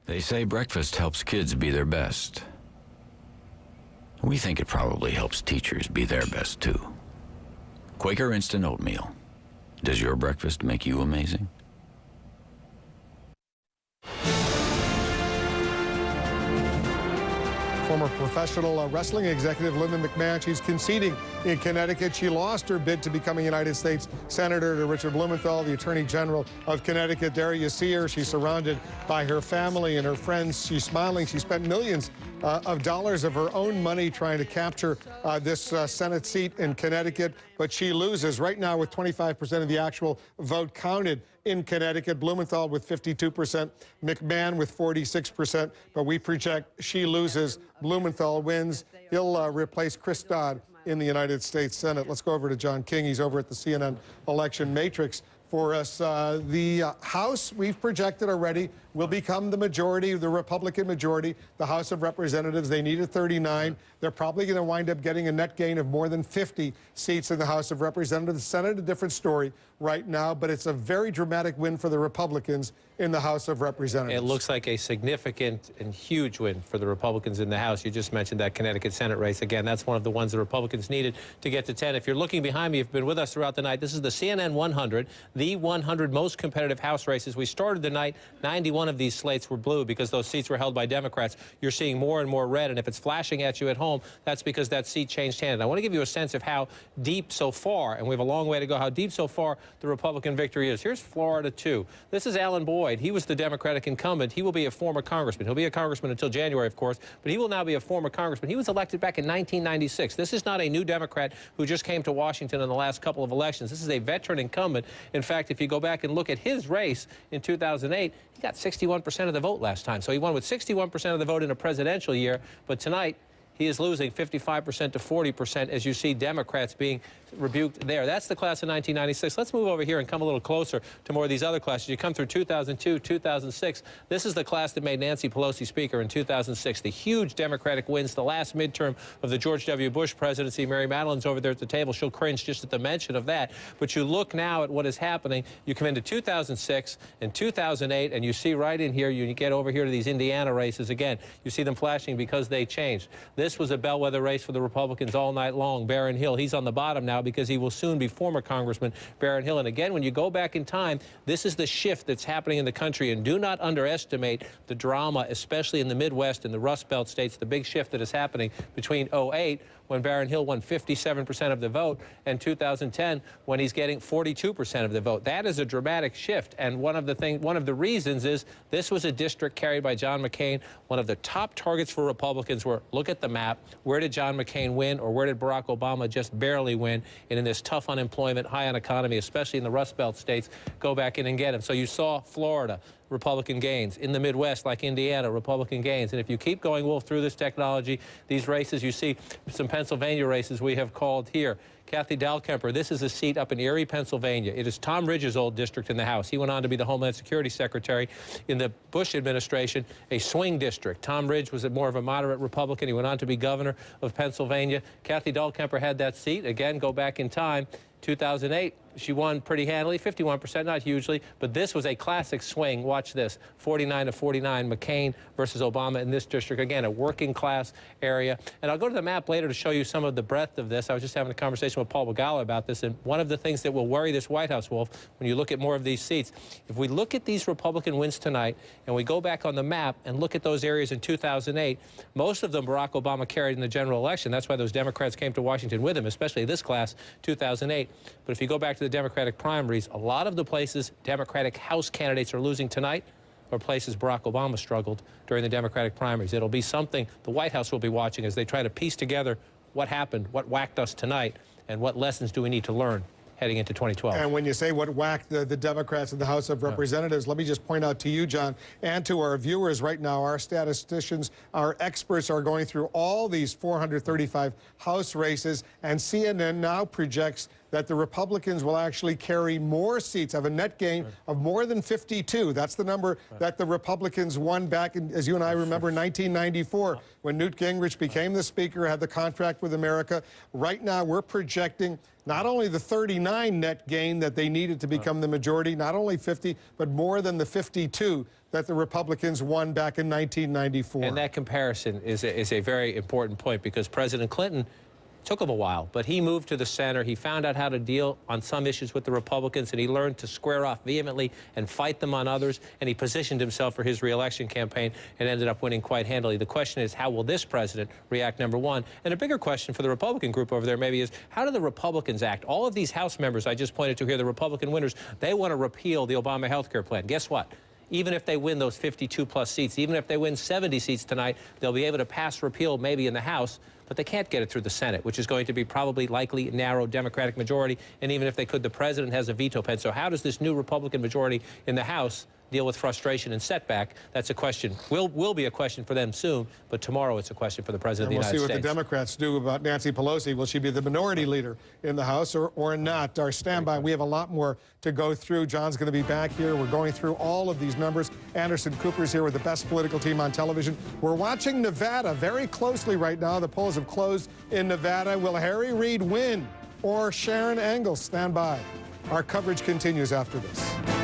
They say breakfast helps kids be their best. We think it probably helps teachers be their best too. Quaker Instant Oatmeal. Does your breakfast make you amazing? Former professional wrestling executive Linda McMahon, she's conceding in Connecticut. She lost her bid to become a United States Senator to Richard Blumenthal, the Attorney General of Connecticut. There you see her. She's surrounded by her family and her friends. She's smiling. She spent millions of dollars of her own money trying to capture this Senate seat in Connecticut, but she loses right now with 25% of the actual vote counted in Connecticut. Blumenthal with 52%, McMahon with 46%, but we project she loses, Blumenthal wins. He'll replace Chris Dodd in the United States Senate. Let's go over to John King. He's over at the CNN election matrix for us. The House, we've projected already, will become the majority, the Republican majority. The House of Representatives, they needed 39. They're probably going to wind up getting a net gain of more than 50 seats in the House of Representatives. The Senate, a different story right now, but it's a very dramatic win for the Republicans in the House of Representatives. It looks like a significant and huge win for the Republicans in the House. You just mentioned that Connecticut Senate race. Again, that's one of the ones the Republicans needed to get to 10. If you're looking behind me, you've been with us throughout the night. This is the CNN 100, the 100 most competitive House races. We started the night, 91 of these slates were blue because those seats were held by Democrats. You're seeing more and more red, and if it's flashing at you at home, that's because that seat changed hands. I want to give you a sense of how deep so far, and we have a long way to go, how deep so far the Republican victory is. Here's Florida 2. This is Alan Boyd. He was the Democratic incumbent. He will be a former congressman. He'll be a congressman until January, of course, but he will now be a former congressman. He was elected back in 1996. This is not a new Democrat who just came to Washington in the last couple of elections. This is a veteran incumbent. In fact, if you go back and look at his race in 2008, he got 61% of the vote last time. So he won with 61% of the vote in a presidential year, but tonight he is losing 55% to 40% as you see Democrats being rebuked there. That's the class of 1996. Let's move over here and come a little closer to more of these other classes. You come through 2002, 2006. This is the class that made Nancy Pelosi Speaker in 2006. The huge Democratic wins, the last midterm of the George W. Bush presidency. Mary Madeline's over there at the table. She'll cringe just at the mention of that. But you look now at what is happening. You come into 2006 and 2008, and you see right in here, you get over here to these Indiana races again. You see them flashing because they changed. This was a bellwether race for the Republicans all night long. Barron Hill, he's on the bottom now because he will soon be former Congressman Barron Hill. And again, when you go back in time, this is the shift that's happening in the country. And do not underestimate the drama, especially in the Midwest and the Rust Belt states, the big shift that is happening between 2008, when Barron Hill won 57% of the vote, and 2010, when he's getting 42% of the vote. That is a dramatic shift. And one of the reasons is this was a district carried by John McCain. One of the top targets for Republicans were, look at the map, where did John McCain win, or where did Barack Obama just barely win? And in this tough unemployment, high on economy, especially in the Rust Belt states, go back in and get him. So you saw Florida, Republican gains. In the Midwest, like Indiana, Republican gains. And if you keep going, Wolf, through this technology, these races, you see some Pennsylvania races we have called here. Kathy Dahlkemper, this is a seat up in Erie, Pennsylvania. It is Tom Ridge's old district in the House. He went on to be the Homeland Security Secretary in the Bush administration, a swing district. Tom Ridge was more of a moderate Republican. He went on to be governor of Pennsylvania. Kathy Dahlkemper had that seat. Again, go back in time. 2008, she won pretty handily, 51%, not hugely, but this was a classic swing. Watch this, 49 to 49, McCain versus Obama in this district. Again, a working class area. And I'll go to the map later to show you some of the breadth of this. I was just having a conversation with Paul Begala about this, and one of the things that will worry this White House, Wolf, when you look at more of these seats, if we look at these Republican wins tonight, and we go back on the map and look at those areas in 2008, most of them Barack Obama carried in the general election. That's why those Democrats came to Washington with him, especially this class, 2008. But if you go back to the Democratic primaries, a lot of the places Democratic House candidates are losing tonight are places Barack Obama struggled during the Democratic primaries. It'll be something the White House will be watching as they try to piece together what happened, what whacked us tonight, and what lessons do we need to learn heading into 2012. And when you say what whacked the Democrats in the House of Representatives, let me just point out to you, John, and to our viewers right now, our statisticians, our experts are going through all these 435 House races, and CNN now projects that the Republicans will actually carry more seats, have a net gain of more than 52. That's the number that the Republicans won back in, as you and I remember, 1994, when Newt Gingrich became the Speaker, had the contract with America. Right now, we're projecting not only the 39 net gain that they needed to become the majority, not only 50, but more than the 52 that the Republicans won back in 1994. And that comparison is a very important point, because President Clinton took him a while, but he moved to the center. He found out how to deal on some issues with the Republicans, and he learned to square off vehemently and fight them on others, and he positioned himself for his re-election campaign and ended up winning quite handily. The question is, how will this president react, number one? And a bigger question for the Republican group over there maybe is, how do the Republicans act? All of these House members I just pointed to here, the Republican winners, they want to repeal the Obama health care plan. Guess what? Even if they win those 52-plus seats, even if they win 70 seats tonight, they'll be able to pass repeal maybe in the House, but they can't get it through the Senate, which is going to be probably likely narrow Democratic majority. And even if they could, the president has a veto pen. So how does this new Republican majority in the House deal with frustration and setback? That's a question. Will be a question for them soon, but tomorrow it's a question for the president of the United States. We'll see what the Democrats do about Nancy Pelosi. Will she be the minority leader in the House or not? Our standby, we have a lot more to go through. John's going to be back here. We're going through all of these numbers. Anderson Cooper's here with the best political team on television. We're watching Nevada very closely right now. The polls have closed in Nevada. Will Harry Reid win or Sharon Engels? Stand by. Our coverage continues after this.